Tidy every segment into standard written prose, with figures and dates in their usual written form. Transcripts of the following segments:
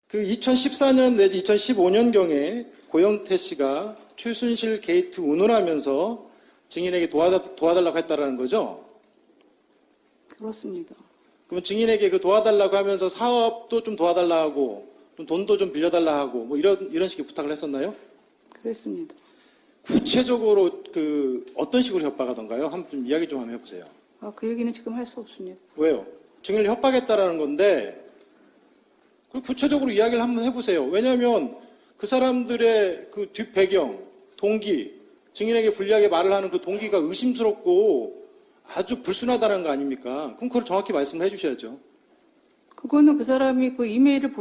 그 2014년 내지 2015년경에 고영태 씨가 최순실 게이트 운운하면서 증인에게 도와달라고 했다라는 거죠? 그렇습니다. 그럼 증인에게 그 도와달라고 하면서 사업도 좀 도와달라 하고 좀 돈도 좀 빌려달라 하고 뭐 이런 식의 부탁을 했었나요? 그랬습니다. 구체적으로 그 어떤 식으로 협박하던가요? 한번 좀 이야기 좀 한번 해보세요. 그 얘기는 지금 할 수 없습니다. 왜요? 증인을 협박했다라는 건데 그 구체적으로 이야기를 한번 해보세요. 왜냐하면 그 사람들의 그 뒷배경, 동기, 증인에게 불리하게 말을 하는 그 동기가 의심스럽고 아주 불순하다는 거 아닙니까? 그럼 그걸 정확히 말씀을 해주셔야죠. 그거는 그 사람이 그 이메일을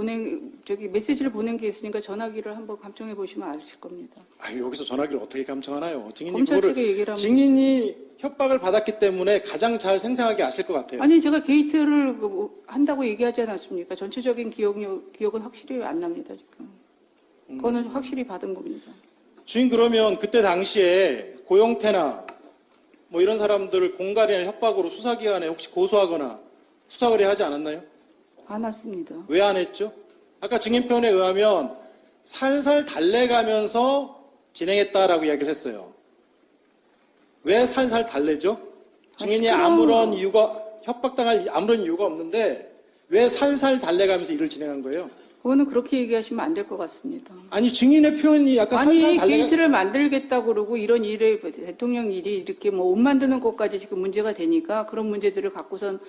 메시지를 보낸 게 있으니까 전화기를 한번 감청해 보시면 아실 겁니다. 여기서 전화기를 어떻게 감청하나요? 증인이 검찰 그거를 측에 얘기를 하면 증인이 협박을 받았기 때문에 가장 잘 생생하게 아실 것 같아요. 아니 제가 게이트를 한다고 얘기하지 않았습니까? 전체적인 기억은 확실히 안 납니다 지금. 그거는 확실히 받은 겁니다. 주인 그러면 그때 당시에 고영태나 뭐 이런 사람들을 공갈이나 협박으로 수사기관에 혹시 고소하거나 수사 의뢰하지 않았나요? 안 왔습니다. 왜 안 했죠? 아까 증인편에 의하면 살살 달래가면서 진행했다라고 이야기를 했어요. 왜 살살 달래죠? 증인이 아무런 이유가 협박당할 아무런 이유가 없는데 왜 살살 달래가면서 일을 진행한 거예요? 그거는 그렇게 얘기하시면 안 될 것 같습니다. 아니 증인의 표현이 약간 아니 살살 달래가 게이트를 만들겠다고 그러고 이런 일에 대통령 일이 이렇게 뭐 옷 만드는 것까지 지금 문제가 되니까 그런 문제들을 갖고선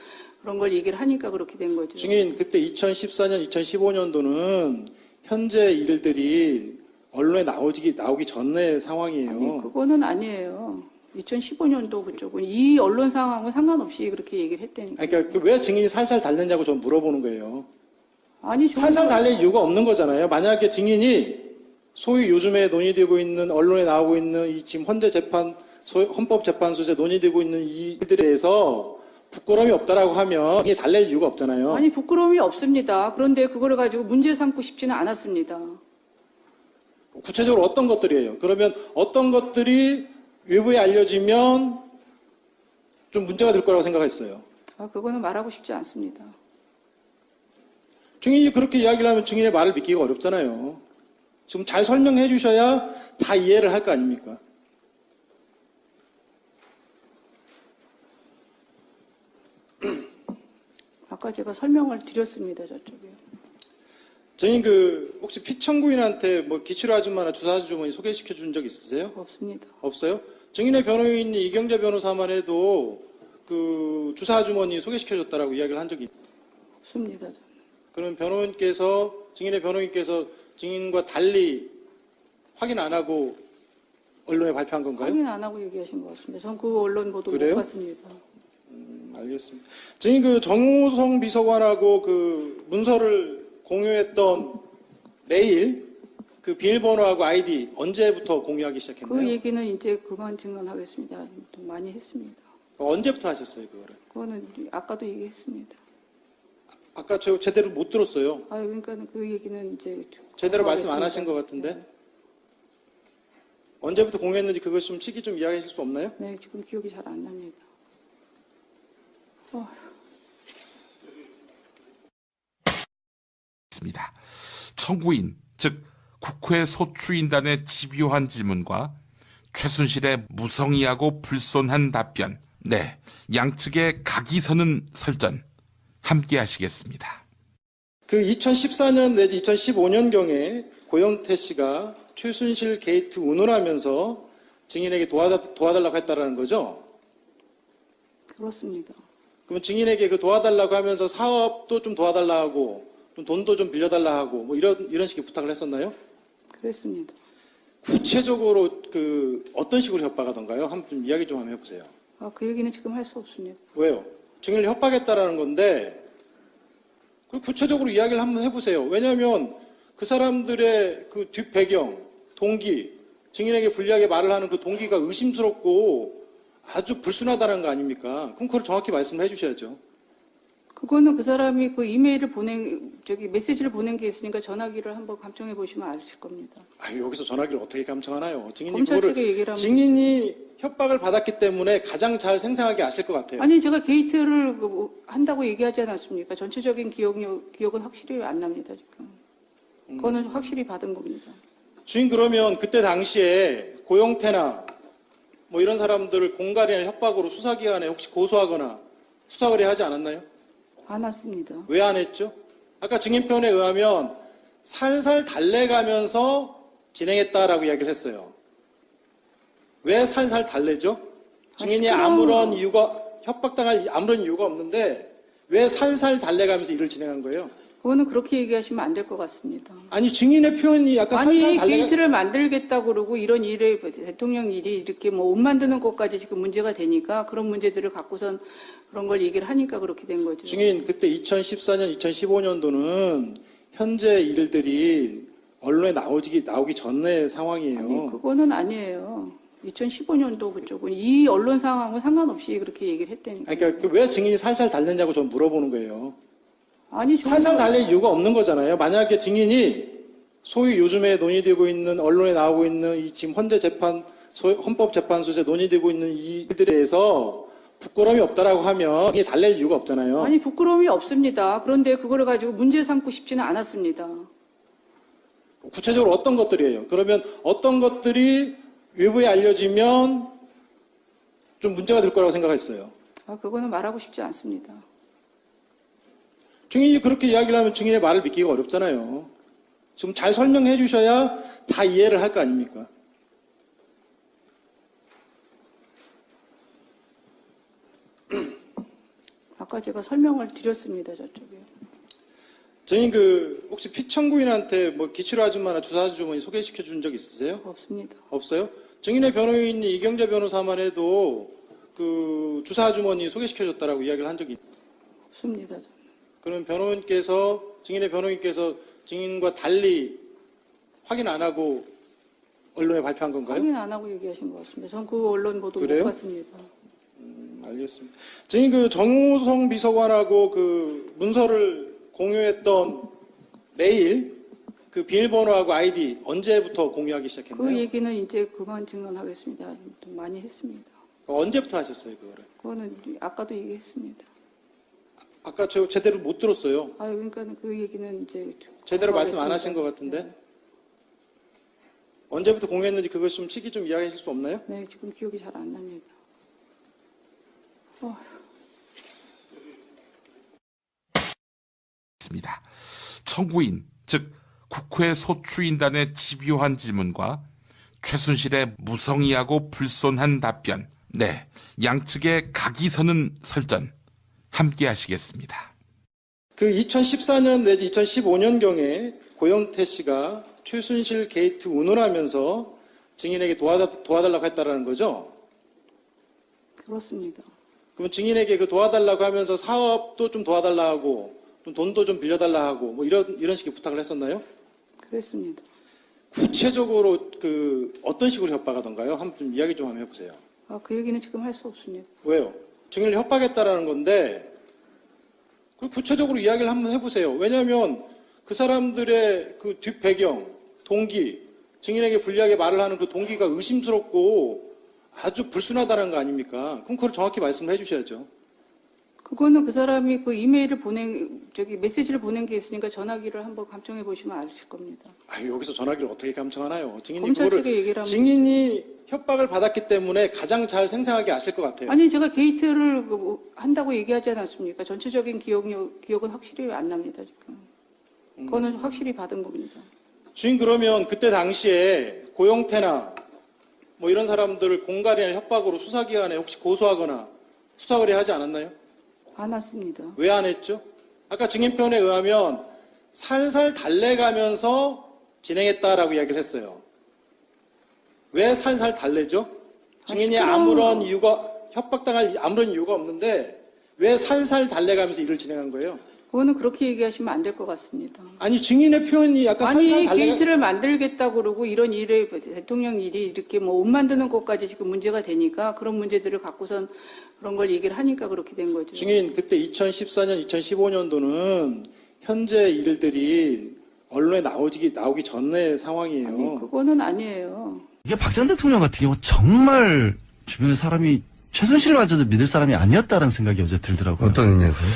그런 걸 얘기를 하니까 그렇게 된 거죠. 증인 그때 2014년, 2015년도는 현재 일들이 언론에 나오기 전의 상황이에요. 아니, 그거는 아니에요. 2015년도 그쪽은 이 언론 상황은 상관없이 그렇게 얘기를 했다니까. 그러니까 왜 증인이 살살 달랬냐고 전 물어보는 거예요. 아니 살살 달랠 이유가 없는 거잖아요. 만약에 증인이 소위 요즘에 논의되고 있는 언론에 나오고 있는 이 지금 헌법재판소에서 논의되고 있는 이 일들에 대해서 부끄러움이 없다라고 하면 이게 달랠 이유가 없잖아요. 아니 부끄러움이 없습니다. 그런데 그거를 가지고 문제 삼고 싶지는 않았습니다. 구체적으로 어떤 것들이에요? 그러면 어떤 것들이 외부에 알려지면 좀 문제가 될 거라고 생각했어요. 그거는 말하고 싶지 않습니다. 증인이 그렇게 이야기를 하면 증인의 말을 믿기가 어렵잖아요. 지금 잘 설명해 주셔야 다 이해를 할 거 아닙니까? 아까 제가 설명을 드렸습니다. 저쪽에. 증인 혹시 피청구인한테 뭐 기치료 아줌마나 주사 아주머니 소개시켜 준 적 있으세요? 없습니다. 없어요? 증인의 변호인이 이경재 변호사만 해도 그 주사 아주머니 소개시켜 줬다라고 이야기를 한 적이 없습니다. 그럼 증인의 변호인께서 증인과 달리 확인 안 하고 언론에 발표한 건가요? 확인 안 하고 얘기하신 것 같습니다. 전 그 언론 보도 그래요? 못 봤습니다. 알겠습니다. 증인 정호성 비서관하고 그 문서를 공유했던 메일 그 비밀번호하고 아이디 언제부터 공유하기 시작했나요? 그 얘기는 이제 그만 증언하겠습니다. 좀 많이 했습니다. 언제부터 하셨어요, 그거를? 그거는 아까도 얘기했습니다. 아까 저 제대로 못 들었어요. 그러니까 그 얘기는 이제 제대로 말씀 안 하신 것 같은데. 네. 언제부터 공유했는지 그것 좀 시기 좀 이야기해 주실 수 없나요? 네, 지금 기억이 잘 안 납니다. 있습니다. 청구인, 즉 국회 소추인단의 집요한 질문과 최순실의 무성의하고 불손한 답변, 양측의 각이 서는 설전 함께 하시겠습니다. 그 2014년 내지 2015년경에 고영태 씨가 최순실 게이트 운운하면서 증인에게 도와달라고 했다라는 거죠? 그렇습니다. 그러면 증인에게 그 도와달라고 하면서 사업도 좀 도와달라 하고 좀 돈도 좀 빌려달라 하고 뭐 이런 식의 부탁을 했었나요? 그랬습니다. 구체적으로 그 어떤 식으로 협박하던가요? 한번 좀 이야기 좀 한번 해보세요. 그 얘기는 지금 할 수 없습니다. 왜요? 증인을 협박했다라는 건데 그 구체적으로 이야기를 한번 해보세요. 왜냐하면 그 사람들의 그 뒷배경, 동기, 증인에게 불리하게 말을 하는 그 동기가 의심스럽고 아주 불순하다는 거 아닙니까? 그럼 그걸 정확히 말씀을 해주셔야죠. 그거는 그 사람이 그 이메일을 메시지를 보낸 게 있으니까 전화기를 한번 감청해 보시면 아실 겁니다. 여기서 전화기를 어떻게 감청하나요? 증인이 검찰 측에 그거를 얘기를 하면 증인이 협박을 받았기 때문에 가장 잘 생생하게 아실 것 같아요. 아니 제가 게이트를 한다고 얘기하지 않았습니까? 전체적인 기억은 확실히 안 납니다 지금. 그거는 확실히 받은 겁니다. 주인 그러면 그때 당시에 고영태나 뭐 이런 사람들을 공갈이나 협박으로 수사기관에 혹시 고소하거나 수사 의뢰하지 않았나요? 안 왔습니다. 왜 안 했죠? 아까 증인편에 의하면 살살 달래가면서 진행했다라고 이야기를 했어요. 왜 살살 달래죠? 증인이 시끄러워. 아무런 이유가 협박당할 아무런 이유가 없는데 왜 살살 달래가면서 일을 진행한 거예요? 그거는 그렇게 얘기하시면 안 될 것 같습니다. 아니 증인의 표현이 약간 아니 살살 달래가 게이트를 만들겠다고 그러고 이런 일을 대통령 일이 이렇게 뭐 옷 만드는 것까지 지금 문제가 되니까 그런 문제들을 갖고선 그런 걸 얘기를 하니까 그렇게 된 거죠. 증인 그때 2014년, 2015년도는 현재 일들이 언론에 나오기 전의 상황이에요. 아니, 그거는 아니에요. 2015년도 그쪽은 이 언론 상황은 상관없이 그렇게 얘기를 했다니까. 그러니까 왜 증인이 살살 달랬냐고 전 물어보는 거예요. 아니 살살 달랠 이유가 없는 거잖아요. 만약에 증인이 소위 요즘에 논의되고 있는 언론에 나오고 있는 이 지금 헌법재판소에서 논의되고 있는 이 일들에 대해서 부끄러움이 없다라고 하면 이게 달랠 이유가 없잖아요. 아니 부끄러움이 없습니다. 그런데 그거를 가지고 문제 삼고 싶지는 않았습니다. 구체적으로 어떤 것들이에요? 그러면 어떤 것들이 외부에 알려지면 좀 문제가 될 거라고 생각했어요. 그거는 말하고 싶지 않습니다. 증인이 그렇게 이야기를 하면 증인의 말을 믿기가 어렵잖아요. 지금 잘 설명해 주셔야 다 이해를 할 거 아닙니까? 아까 제가 설명을 드렸습니다. 저쪽에. 증인 혹시 피청구인한테 뭐 기치료 아줌마나 주사 아주머니 소개시켜 준 적 있으세요? 없습니다. 없어요? 증인의 변호인이 이경재 변호사만 해도 그 주사 아주머니 소개시켜 줬다라고 이야기를 한 적이 없습니다. 그러면 증인의 변호인께서 증인과 달리 확인 안 하고 언론에 발표한 건가요? 확인 안 하고 얘기하신 것 같습니다. 전 그 언론 보도 그래요? 못 봤습니다. 알겠습니다. 증인 정우성 비서관하고 그 문서를 공유했던 메일 그 비밀번호하고 아이디 언제부터 공유하기 시작했나요? 그 얘기는 이제 그만 증언하겠습니다. 좀 많이 했습니다. 언제부터 하셨어요, 그거를? 그거는 아까도 얘기했습니다. 아까 저 제대로 못 들었어요. 그러니까 그 얘기는 이제 제대로 말씀 안 하겠습니다. 하신 것 같은데. 네. 언제부터 공유했는지 그것 좀 시기 좀 이야기해 주실 수 없나요? 네, 지금 기억이 잘 안 납니다. 있습니다. 청구인, 즉 국회 소추인단의 집요한 질문과 최순실의 무성의하고 불손한 답변, 네, 양측의 각이 서는 설전 함께 하시겠습니다. 그 2014년 내지 2015년경에 고영태 씨가 최순실 게이트 운운하면서 증인에게 도와달라고 했다라는 거죠? 그렇습니다. 그럼 증인에게 그 도와달라고 하면서 사업도 좀 도와달라 하고 좀 돈도 좀 빌려달라 하고 뭐 이런 식의 부탁을 했었나요? 그랬습니다. 구체적으로 어떤 식으로 협박하던가요? 한번 좀 이야기 좀 한번 해보세요. 그 얘기는 지금 할 수 없습니다. 왜요? 증인을 협박했다라는 건데 그 구체적으로 이야기를 한번 해보세요. 왜냐하면 그 사람들의 그 뒷배경, 동기, 증인에게 불리하게 말을 하는 그 동기가 의심스럽고 아주 불순하다는 거 아닙니까? 그럼 그걸 정확히 말씀을 해주셔야죠. 그거는 그 사람이 그 이메일을 메시지를 보낸 게 있으니까 전화기를 한번 감청해 보시면 아실 겁니다. 여기서 전화기를 어떻게 감청하나요? 검찰 측에 얘기를 하면 증인이 협박을 받았기 때문에 가장 잘 생생하게 아실 것 같아요. 아니 제가 게이트를 한다고 얘기하지 않았습니까? 전체적인 기억은 확실히 안 납니다 지금. 그거는 확실히 받은 겁니다. 주인 그러면 그때 당시에 고영태나 뭐 이런 사람들을 공갈이나 협박으로 수사기관에 혹시 고소하거나 수사 의뢰하지 않았나요? 안 왔습니다. 왜 안 했죠? 아까 증인편에 의하면 살살 달래가면서 진행했다라고 이야기를 했어요. 왜 살살 달래죠? 증인이 시끄러워. 아무런 이유가 협박당할 아무런 이유가 없는데 왜 살살 달래가면서 일을 진행한 거예요? 그거는 그렇게 얘기하시면 안 될 것 같습니다. 아니 증인의 표현이 약간 아니 살살 달래가 게이트를 만들겠다고 그러고 이런 일을 대통령 일이 이렇게 뭐 옷 만드는 것까지 지금 문제가 되니까 그런 문제들을 갖고선 그런 걸 얘기를 하니까 그렇게 된 거죠. 증인 그때 2014년, 2015년도는 현재 일들이 언론에 나오기 전의 상황이에요. 아니, 그거는 아니에요. 이게 박 전 대통령 같은 경우 정말 주변에 사람이 최순실마저도 믿을 사람이 아니었다는 생각이 어제 들더라고요. 어떤 의미에서요?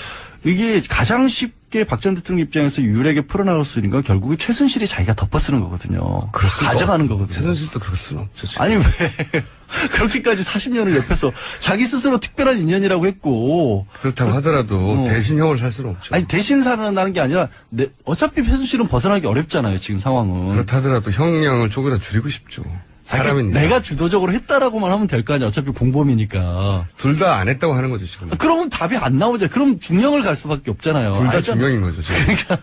이게 가장 쉽게 박 전 대통령 입장에서 유일하게 풀어나갈 수 있는 건 결국에 최순실이 자기가 덮어쓰는 거거든요. 가져가는 거거든요. 최순실도 그럴 수는 없죠. 지금. 아니 왜 그렇게까지 40년을 옆에서 자기 스스로 특별한 인연이라고 했고 그렇다고 하더라도 대신 형을 살 수는 없죠. 아니 대신 살아나는 게 아니라 어차피 최순실은 벗어나기 어렵잖아요 지금 상황은. 그렇다 하더라도 형량을 조금이라도 줄이고 싶죠. 사람이니까. 내가 주도적으로 했다라고만 하면 될 거 아니야. 어차피 공범이니까. 둘 다 안 했다고 하는 거죠 지금. 그러면 답이 안 나오죠. 그럼 중형을 갈 수밖에 없잖아요. 둘 다 알잖아. 중형인 거죠 지금. 그러니까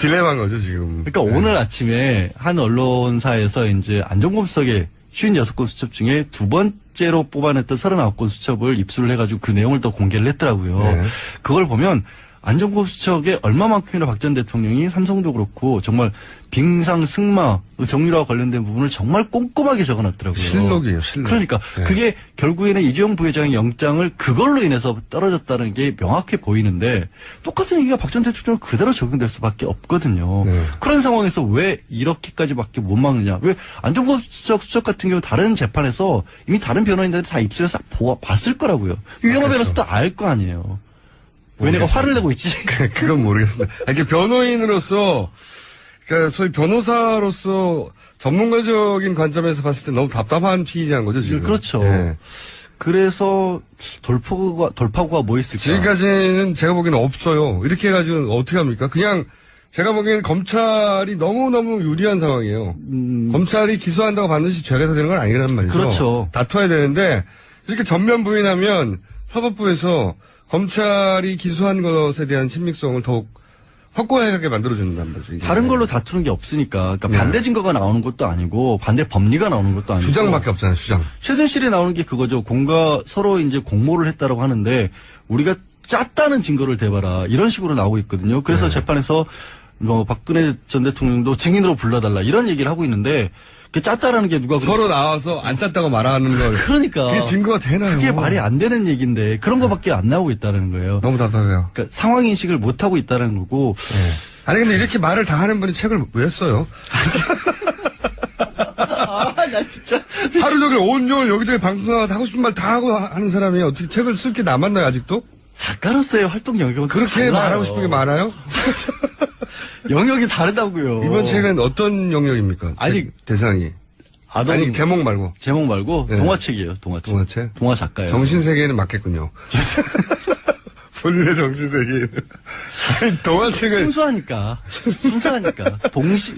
딜레마인 거죠 지금. 그러니까 오늘 아침에 한 언론사에서 이제 안종범 수석의 56건 수첩 중에 두 번째로 뽑아냈던 39건 수첩을 입수를 해가지고 그 내용을 또 공개를 했더라고요. 네. 그걸 보면 안종범 수첩에 얼마만큼이나 박 전 대통령이 삼성도 그렇고 정말 빙상 승마 정유라와 관련된 부분을 정말 꼼꼼하게 적어놨더라고요. 실록이에요, 실록. 그러니까 네. 그게 결국에는 이재용 부회장의 영장을 그걸로 인해서 떨어졌다는 게 명확해 보이는데 똑같은 얘기가 박 전 대통령 그대로 적용될 수밖에 없거든요. 네. 그런 상황에서 왜 이렇게까지밖에 못 막느냐? 왜 안종범 수석 같은 경우 다른 재판에서 이미 다른 변호인들이 다 입수해서 봤을 거라고요. 유영하 그렇죠. 변호사도 알 거 아니에요. 왜 내가 화를 내고 있지? 그건 모르겠습니다. 이렇게 변호인으로서, 그러니까 소위 변호사로서 전문가적인 관점에서 봤을 때 너무 답답한 피의자인 거죠, 지금. 그렇죠. 예. 그래서 돌파구가 뭐 있을까? 지금까지는 제가 보기에는 없어요. 이렇게 해가지고 어떻게 합니까? 그냥 제가 보기에는 검찰이 너무너무 유리한 상황이에요. 검찰이 기소한다고 반드시 죄가 되는 건 아니란 말이죠. 그렇죠. 다퉈야 되는데 이렇게 전면 부인하면 사법부에서 검찰이 기소한 것에 대한 친밀성을 더욱 확고하게 만들어준단 말이죠. 이게. 다른 걸로 다투는 게 없으니까. 그러니까 네. 반대 증거가 나오는 것도 아니고 반대 법리가 나오는 것도 아니고. 주장밖에 없잖아요, 주장. 최순실이 나오는 게 그거죠. 서로 이제 공모를 했다라고 하는데 우리가 짰다는 증거를 대봐라. 이런 식으로 나오고 있거든요. 그래서 네. 재판에서 박근혜 전 대통령도 증인으로 불러달라. 이런 얘기를 하고 있는데 그 짰다라는 게 누가 서로 나와서 안 짰다고 말하는 걸. 그러니까. 그게 증거가 되나요? 그게 말이 안 되는 얘기인데 그런 거밖에 안 나오고 있다는 거예요. 너무 답답해요. 그러니까 상황 인식을 못 하고 있다는 거고. 네. 아니 근데 이렇게 말을 다 하는 분이 책을 왜 써요? 나 진짜. 하루 종일 온종일 여기저기 방송 나가서 하고 싶은 말 다 하고 하는 사람이 어떻게 책을 쓸 게 남았나요 아직도? 작가로서의 활동 영역은 그렇게 달라요. 말하고 싶은 게 많아요? 영역이 다르다고요. 이번 책은 어떤 영역입니까? 아니, 책 대상이. 아동 아니 제목 말고. 제목 말고 네. 동화책이에요. 동화책. 동화책? 동화 작가예요. 정신세계에는 맞겠군요. 본인의 정신세계에는. 아니 동화책을 순수하니까.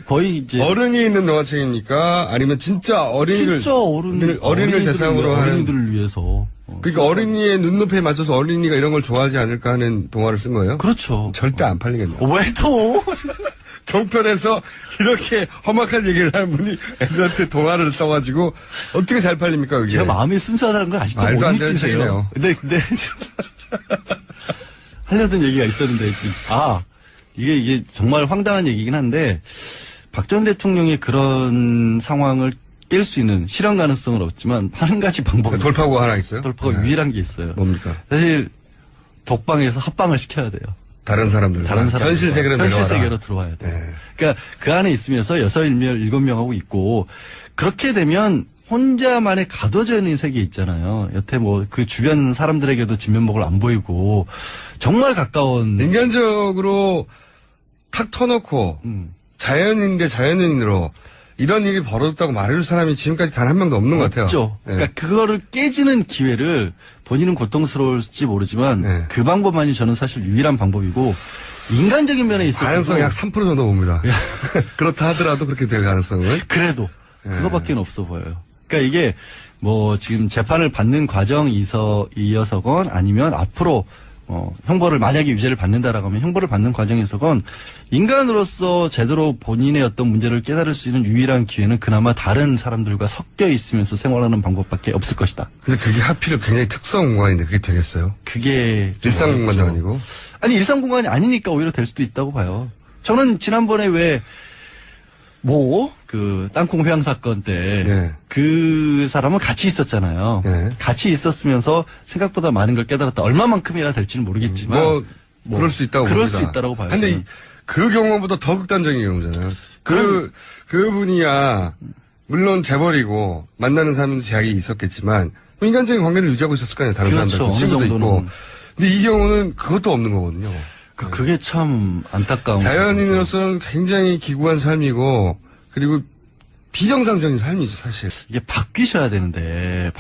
거의 이제 어른이 있는 동화책입니까? 아니면 진짜 어린이를 진짜 어린이를 대상으로 하는. 어린이들을 위해서. 그러니까 어린이의 눈높이에 맞춰서 어린이가 이런 걸 좋아하지 않을까 하는 동화를 쓴 거예요? 그렇죠. 절대 안 팔리겠네요. 왜 또? 종편에서 이렇게 험악한 얘기를 하는 분이 애들한테 동화를 써가지고 어떻게 잘 팔립니까 그게? 제가 마음이 순수하다는 걸 아직도 말도 못 안 되는 느끼세요. 책이네요. 근데 하려던 얘기가 있었는데 지금 이게 정말 황당한 얘기긴 한데 박 전 대통령의 그런 상황을 깰 수 있는 실현 가능성은 없지만 한 가지 방법이 돌파구가 하나 있어요? 돌파가 네. 유일한 게 있어요. 뭡니까? 사실 독방에서 합방을 시켜야 돼요. 다른 사람 현실 세계로 현실 내려와라. 세계로 들어와야 돼요. 네. 그러니까 그 안에 있으면서 7명하고 있고 그렇게 되면 혼자만의 가둬져 있는 세계 있잖아요. 여태 뭐 그 주변 사람들에게도 진면목을 안 보이고 정말 가까운 인간적으로 탁 터놓고 자연인 대 자연인으로 이런 일이 벌어졌다고 말해줄 사람이 지금까지 단 한 명도 없는 것 같아요. 없죠. 네. 그러니까 그거를 깨지는 기회를 본인은 고통스러울지 모르지만 네. 그 방법만이 저는 사실 유일한 방법이고 인간적인 면에 있어서 가능성이 약 3% 정도 봅니다. 그렇다 하더라도 그렇게 될 가능성은. 그래도 그거밖에 없어 보여요. 그러니까 이게 뭐 지금 재판을 받는 과정이어서건 아니면 앞으로 형벌을 만약에 유죄를 받는다라고 하면 형벌을 받는 과정에서건 인간으로서 제대로 본인의 어떤 문제를 깨달을 수 있는 유일한 기회는 그나마 다른 사람들과 섞여 있으면서 생활하는 방법밖에 없을 것이다. 근데 그게 하필 굉장히 특성 공간인데 그게 되겠어요? 그게 좀 일상 공간도 어렵죠. 아니고. 아니 일상 공간이 아니니까 오히려 될 수도 있다고 봐요. 저는 지난번에 그 땅콩 회항 사건 때 네. 그 사람은 같이 있었잖아요. 네. 같이 있었으면서 생각보다 많은 걸 깨달았다. 얼마만큼이나 될지는 모르겠지만 그럴 수 있다고 그럴 봅니다. 수 있다라고 봐요. 근데 저는. 그 경우보다 더 극단적인 경우잖아요. 그분이야 물론 재벌이고 만나는 사람도 제약이 있었겠지만 인간적인 관계를 유지하고 있었을 거 아니에요. 다른 그렇죠. 사람들 어느 친구도 정도는. 있고. 근데 이 경우는 그것도 없는 거거든요. 그게 참 안타까운. 자연인으로서는 굉장히 기구한 삶이고, 그리고 비정상적인 삶이죠, 사실. 이게 바뀌어야 되는데.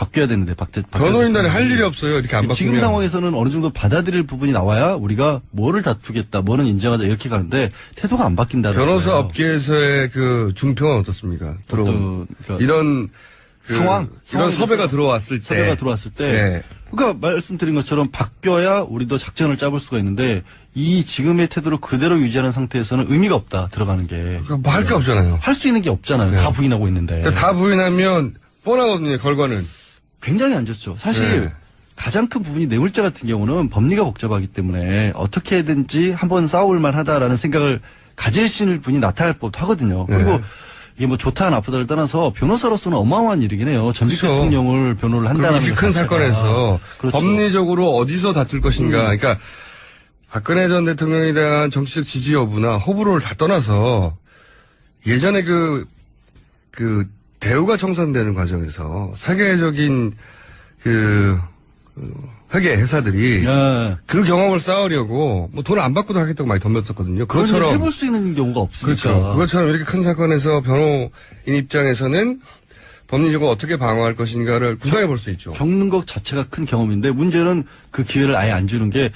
변호인단에 할 일이 없어요. 이렇게 안 바꾸면. 지금 상황에서는 어느 정도 받아들일 부분이 나와야 우리가 뭐를 다투겠다, 뭐는 인정하자 이렇게 가는데 태도가 안 바뀐다는 변호사 거예요. 업계에서의 그 중평은 어떻습니까? 들어온. 그러니까 이런 상황? 이런 섭외가 들어왔을 때. 섭외가 들어왔을 때. 네. 그러니까 말씀드린 것처럼 바뀌어야 우리도 작전을 짜볼 수가 있는데 이 지금의 태도를 그대로 유지하는 상태에서는 의미가 없다, 들어가는 게. 뭐 할 게 없잖아요. 할 수 있는 게 없잖아요. 다 부인하고 있는데. 그러니까 다 부인하면 뻔하거든요, 결과는. 굉장히 안 좋죠. 사실 네. 가장 큰 부분이 뇌물죄 같은 경우는 법리가 복잡하기 때문에 어떻게든지 한번 싸울 만하다라는 생각을 가질 분이 나타날 법도 하거든요. 그리고 네. 이게 뭐 좋다 나쁘다를 떠나서 변호사로서는 어마어마한 일이긴 해요. 전직 그렇죠. 대통령을 변호를 한다는 이렇게 큰 사건에서 그렇죠. 법리적으로 어디서 다툴 것인가. 그러니까 박근혜 전 대통령에 대한 정치적 지지 여부나 호불호를 다 떠나서 예전에 그 대우가 청산되는 과정에서 세계적인 회계 회사들이 네. 그 경험을 쌓으려고 뭐 돈을 안 받고도 하겠다고 많이 덤볐었거든요. 그런 일을 그것처럼 해볼 수 있는 경우가 없으니까. 그렇죠. 그것처럼 이렇게 큰 사건에서 변호인 입장에서는 법리적으로 어떻게 방어할 것인가를 구상해 볼 수 있죠. 겪는 것 자체가 큰 경험인데 문제는 그 기회를 아예 안 주는 게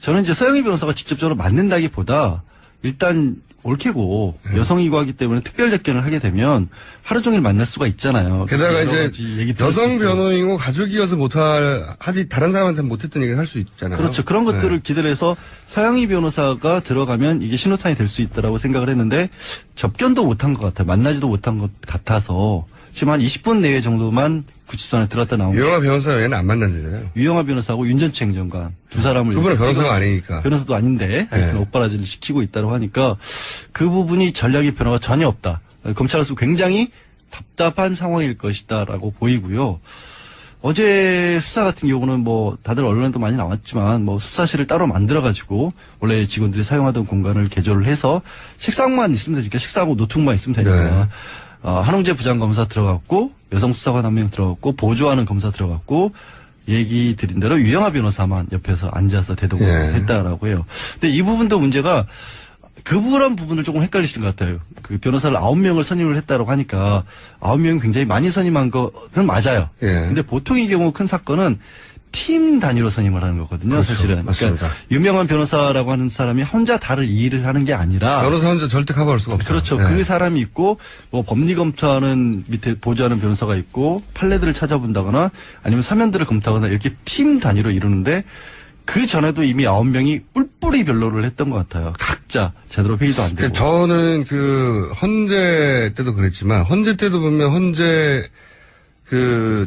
저는 이제 서영희 변호사가 직접적으로 맞는다기보다 일단 옳게고 여성이고 하기 때문에 특별 접견을 하게 되면 하루 종일 만날 수가 있잖아요. 게다가 여러 이제 가지 얘기 들을 수 여성 있고. 변호인이고 가족이어서 하지 다른 사람한테는 못했던 얘기를 할 수 있잖아요. 그렇죠. 그런 것들을 기대를 해서 서영희 변호사가 들어가면 이게 신호탄이 될 수 있다라고 생각을 했는데 접견도 못한 것 같아요. 만나지도 못한 것 같아서 지금 한 20분 내외 정도만 구치소 안에 들어갔다 나온 게 유영아 변호사 외에는 안 만난대잖아요. 유영아 변호사하고 윤전추 행정관 두 사람을 그분은 이렇게 변호사가 찍어- 아니니까. 변호사도 아닌데 하여튼 네. 오빠라지를 시키고 있다고 하니까 그 부분이 전략의 변화가 전혀 없다. 검찰로서 굉장히 답답한 상황일 것이다라고 보이고요. 어제 수사 같은 경우는 뭐 다들 언론에도 많이 나왔지만 뭐 수사실을 따로 만들어가지고 원래 직원들이 사용하던 공간을 개조를 해서 식상만 있으면 되니까 식사하고 노트북만 있으면 되니까 네. 한홍재 부장검사 들어갔고 여성 수사관 한 명 들어갔고 보조하는 검사 들어갔고 얘기 드린 대로 유영아 변호사만 옆에서 앉아서 대동을 예. 했다라고 해요. 근데 이 부분도 문제가 그런 부분을 조금 헷갈리시는 것 같아요. 그 변호사를 9명을 선임을 했다라고 하니까 9명이 굉장히 많이 선임한 거는 맞아요. 예. 근데 보통의 경우 큰 사건은 팀 단위로 선임을 하는 거거든요. 그렇죠. 사실은. 맞습니다. 그러니까 유명한 변호사라고 하는 사람이 혼자 다를 일을 하는 게 아니라 변호사 혼자 절대 커버할 수가 없죠. 그렇죠. 네. 그 사람이 있고 뭐 법리 검토하는 밑에 보조하는 변호사가 있고 판례들을 찾아본다거나 아니면 사면들을 검토하거나 이렇게 팀 단위로 이루는데 그 전에도 이미 9명이 뿔뿔이 변론을 했던 것 같아요. 각자 제대로 회의도 안 되고. 그러니까 저는 헌재 때도 그랬지만 헌재 때도 보면 헌재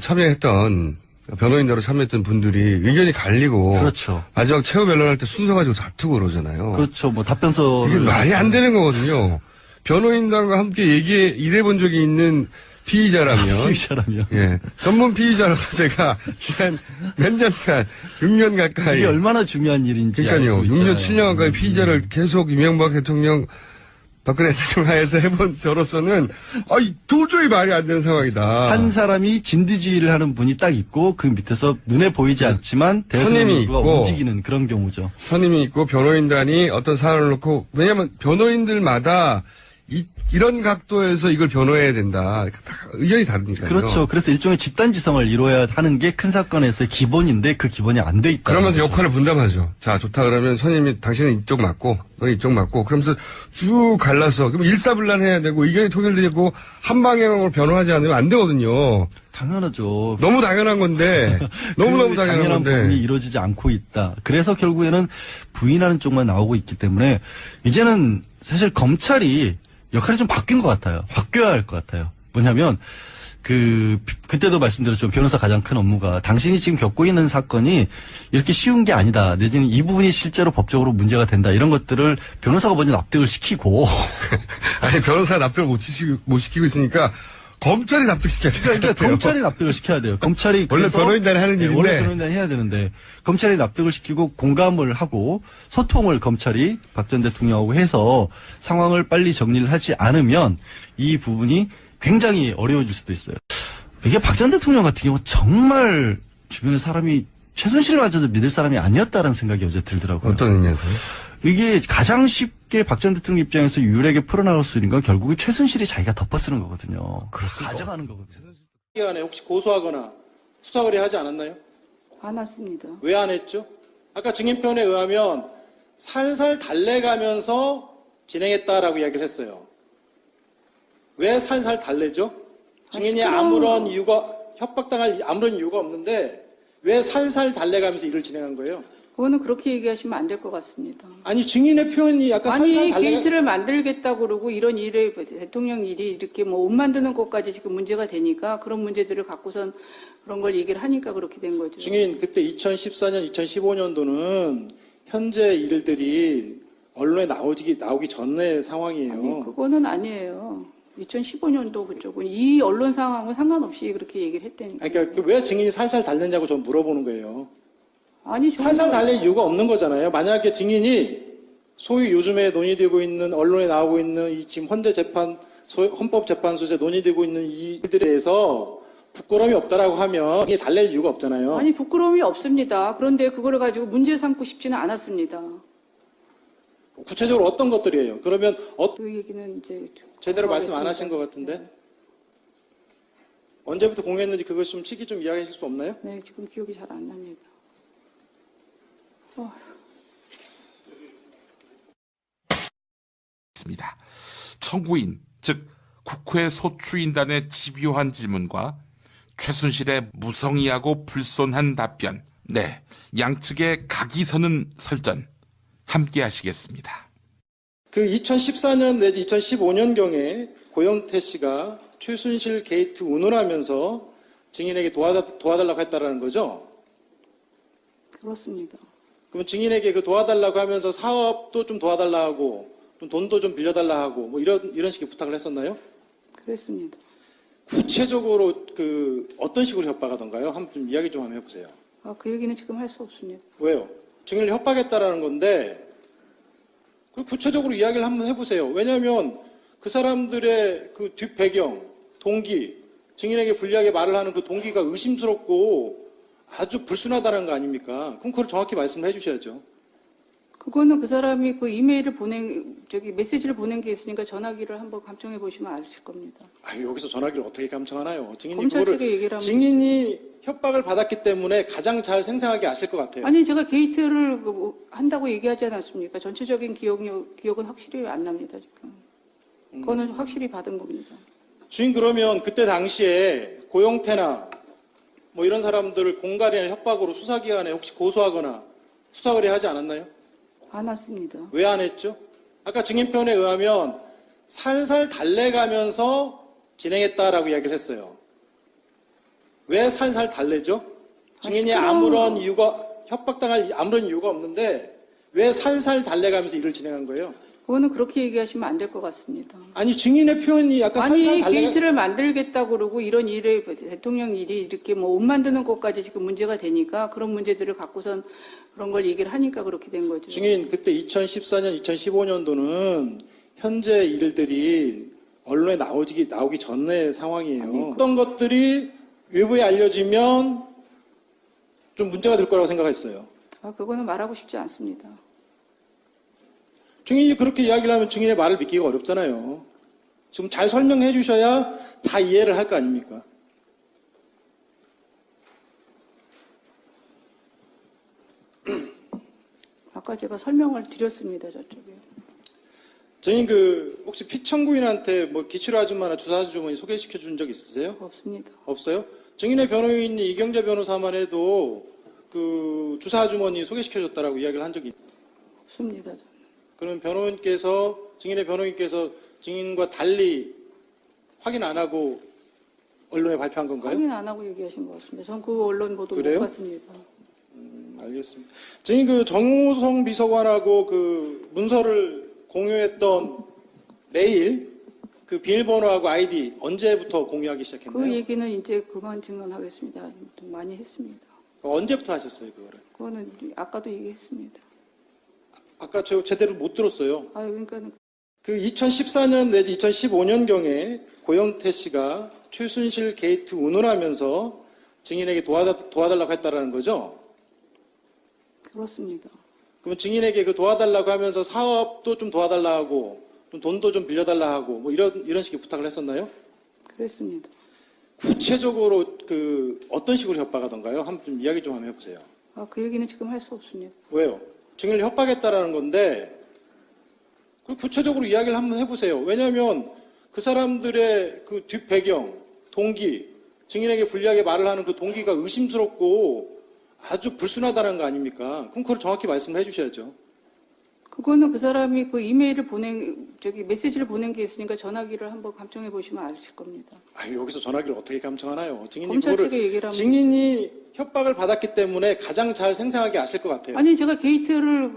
참여했던 변호인으로 참여했던 분들이 의견이 갈리고 그렇죠. 마지막 최후 변론할 때 순서 가지고 다투고 그러잖아요. 그렇죠. 뭐 답변서를 이게 말이 안 되는 거거든요. 변호인단과 함께 일해본 적이 있는 피의자라면 이 사람이요. 예. 전문 피의자로서 제가 지난 몇 년간 6년 가까이 이게 얼마나 중요한 일인지. 그러니까요. 알 수 6년, 있잖아요. 7년 가까이 피의자를 계속 이명박 대통령, 박근혜 대통령 하에서 해본 저로서는, 도저히 말이 안 되는 상황이다. 한 사람이 진두지휘를 하는 분이 딱 있고 그 밑에서 눈에 보이지 않지만 선임이 대선임이 있고. 움직이는 그런 경우죠. 선임이 있고 변호인단이 어떤 사안을 놓고, 왜냐면 변호인들마다 이런 각도에서 이걸 변호해야 된다. 다 의견이 다르니까요. 그렇죠. 그래서 일종의 집단지성을 이루어야 하는 게 큰 사건에서의 기본인데 그 기본이 안 돼 있다. 그러면서 역할을 분담하죠. 자, 좋다 그러면 선임이 당신은 이쪽 맞고, 너는 이쪽 맞고, 그러면서 쭉 갈라서, 그럼 일사불란해야 되고, 의견이 통일되고, 한 방향으로 변호하지 않으면 안 되거든요. 당연하죠. 너무 당연한 건데, 너무너무 그 당연한 건데. 부분이 이루어지지 않고 있다. 그래서 결국에는 부인하는 쪽만 나오고 있기 때문에 이제는 사실 검찰이 역할이 좀 바뀐 것 같아요. 바뀌어야 할 것 같아요. 뭐냐면 그때도 말씀드렸지만 변호사 가장 큰 업무가 당신이 지금 겪고 있는 사건이 이렇게 쉬운 게 아니다. 내지는 이 부분이 실제로 법적으로 문제가 된다. 이런 것들을 변호사가 먼저 납득을 시키고 아니, 변호사 납득을 못 시키고 있으니까, 검찰이 납득시켜야 돼요. 그러니까 검찰이 납득을 시켜야 돼요. 검찰이 원래 그래서- 변호인단이 하는 네, 일인데. 원래 변호인단이 해야 되는데 검찰이 납득을 시키고 공감을 하고 소통을 검찰이 박 전 대통령하고 해서 상황을 빨리 정리를 하지 않으면 이 부분이 굉장히 어려워질 수도 있어요. 이게 박 전 대통령 같은 경우 정말 주변에 사람이 최순실마저도 믿을 사람이 아니었다는 생각이 어제 들더라고요. 어떤 의미에서요? 이게 가장 쉽게 박 전 대통령 입장에서 유일하게 풀어나갈 수 있는 건 결국은 최순실이 자기가 덮어쓰는 거거든요. 가져가는 거거든요. 기간에 혹시 고소하거나 수사 의뢰하지 않았나요? 안 왔습니다. 왜 안 했죠? 아까 증인편에 의하면 살살 달래가면서 진행했다라고 이야기를 했어요. 왜 살살 달래죠? 증인이 시끄러운 아무런 거. 이유가 협박당할 아무런 이유가 없는데 왜 살살 달래가면서 일을 진행한 거예요? 그거는 그렇게 얘기하시면 안 될 것 같습니다. 아니 증인의 표현이 약간 아니 살살 달래가 게이트를 만들겠다고 그러고 이런 일을 대통령 일이 이렇게 뭐 옷 만드는 것까지 지금 문제가 되니까 그런 문제들을 갖고선 그런 걸 얘기를 하니까 그렇게 된 거죠. 증인 그때 2014년, 2015년도는 현재 일들이 언론에 나오기 전의 상황이에요. 아니, 그거는 아니에요. 2015년도 그쪽은 이 언론 상황은 상관없이 그렇게 얘기를 했다니까. 그러니까 왜 증인이 살살 달랬냐고 전 물어보는 거예요. 아니 살살 달랠 이유가 없는 거잖아요. 만약에 증인이 소위 요즘에 논의되고 있는 언론에 나오고 있는 이 지금 헌법재판소에서 논의되고 있는 이 일들에 대해서 부끄러움이 없다라고 하면 이게 달랠 이유가 없잖아요. 아니 부끄러움이 없습니다. 그런데 그거를 가지고 문제 삼고 싶지는 않았습니다. 구체적으로 어떤 것들이에요? 그러면 그 얘기는 이제 제대로 말씀 안 하신 것 같은데 언제부터 공유했는지 그것 좀 시기 좀 이야기해 주실 수 없나요? 네, 지금 기억이 잘 안 납니다. 있습니다. 청구인, 즉 국회 소추인단의 집요한 질문과 최순실의 무성의하고 불손한 답변, 네, 양측의 각이 서는 설전 함께 하시겠습니다. 그 2014년 내지 2015년경에 고영태 씨가 최순실 게이트 운운하면서 증인에게 도와달라고 했다라는 거죠? 그렇습니다. 그럼 증인에게 그 도와달라고 하면서 사업도 좀 도와달라 하고 좀 돈도 좀 빌려달라 하고 뭐 이런 식의 부탁을 했었나요? 그랬습니다. 구체적으로 그 어떤 식으로 협박하던가요? 한번 좀 이야기 좀 한번 해보세요. 그 얘기는 지금 할 수 없습니다. 왜요? 증인을 협박했다라는 건데 그 구체적으로 이야기를 한번 해보세요. 왜냐하면 그 사람들의 그 뒷배경, 동기, 증인에게 불리하게 말을 하는 그 동기가 의심스럽고 아주 불순하다는 거 아닙니까? 그럼 그걸 정확히 말씀을 해주셔야죠. 그거는 그 사람이 그 이메일을 메시지를 보낸 게 있으니까 전화기를 한번 감청해 보시면 아실 겁니다. 여기서 전화기를 어떻게 감청하나요? 증인이 검찰 그거를 측에 얘기를 하면 증인이 협박을 받았기 때문에 가장 잘 생생하게 아실 것 같아요. 아니 제가 게이트를 한다고 얘기하지 않았습니까? 전체적인 기억은 확실히 안 납니다 지금. 그거는 확실히 받은 겁니다. 주인 그러면 그때 당시에 고영태나 뭐 이런 사람들을 공갈이나 협박으로 수사기관에 혹시 고소하거나 수사 의뢰하지 않았나요? 안 왔습니다. 왜 안 했죠? 아까 증인편에 의하면 살살 달래가면서 진행했다라고 이야기를 했어요. 왜 살살 달래죠? 증인이 시끄러운 아무런 거. 이유가 협박당할 아무런 이유가 없는데 왜 살살 달래가면서 일을 진행한 거예요? 그거는 그렇게 얘기하시면 안 될 것 같습니다. 아니 증인의 표현이 약간 아니 살살 달래가 게이트를 만들겠다고 그러고 이런 일을 대통령 일이 이렇게 뭐 옷 만드는 것까지 지금 문제가 되니까 그런 문제들을 갖고선 그런 걸 얘기를 하니까 그렇게 된 거죠. 증인 그때 2014년, 2015년도는 현재 일들이 언론에 나오기 전의 상황이에요. 어떤 것들이 외부에 알려지면 좀 문제가 될 거라고 생각했어요. 그거는 말하고 싶지 않습니다. 증인이 그렇게 이야기를 하면 증인의 말을 믿기가 어렵잖아요. 지금 잘 설명해 주셔야 다 이해를 할 거 아닙니까? 아까 제가 설명을 드렸습니다, 저쪽에. 증인 혹시 피청구인한테 뭐 기치료 아줌마나 주사 아주머니 소개시켜 준 적 있으세요? 없습니다. 없어요? 증인의 변호인이 이경재 변호사만 해도 그 주사 아주머니 소개시켜 줬다라고 이야기를 한 적이 없습니다. 그럼 증인의 변호인께서 증인과 달리 확인 안 하고 언론에 발표한 건가요? 확인 안 하고 얘기하신 것 같습니다. 전 그 언론 보도 그래요? 못 봤습니다. 알겠습니다. 증인 정우성 비서관하고 그 문서를 공유했던 메일, 그 비밀번호하고 아이디 언제부터 공유하기 시작했나요? 그 얘기는 이제 그만 증언하겠습니다. 좀 많이 했습니다. 언제부터 하셨어요, 그거를? 그거는 아까도 얘기했습니다. 아까 저 제대로 못 들었어요. 그러니까 그 2014년 내지 2015년경에 고영태 씨가 최순실 게이트 운운하면서 증인에게 도와달라고 했다라는 거죠? 들었습니다. 그러면 증인에게 그 도와달라고 하면서 사업도 좀 도와달라 하고 좀 돈도 좀 빌려달라 하고 뭐 이런 식의 부탁을 했었나요? 그랬습니다. 구체적으로 그 어떤 식으로 협박하던가요? 한번 좀 이야기 좀 한번 해보세요. 그 얘기는 지금 할 수 없습니다. 왜요? 증인을 협박했다라는 건데 그 구체적으로 이야기를 한번 해보세요. 왜냐하면 그 사람들의 그 뒷배경, 동기, 증인에게 불리하게 말을 하는 그 동기가 의심스럽고 아주 불순하다는 거 아닙니까? 그럼 그걸 정확히 말씀을 해주셔야죠. 그거는 그 사람이 그 이메일을 메시지를 보낸 게 있으니까 전화기를 한번 감청해 보시면 아실 겁니다. 여기서 전화기를 어떻게 감청하나요? 증인이 검찰 그거를 측에 얘기를 하면 증인이 협박을 받았기 때문에 가장 잘 생생하게 아실 것 같아요. 아니 제가 게이트를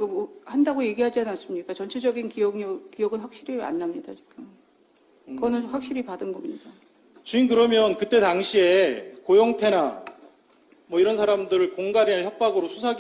한다고 얘기하지 않았습니까? 전체적인 기억은 확실히 안 납니다 지금. 그거는 확실히 받은 겁니다. 주인 그러면 그때 당시에 고영태나 뭐 이런 사람들을 공갈이나 협박으로 수사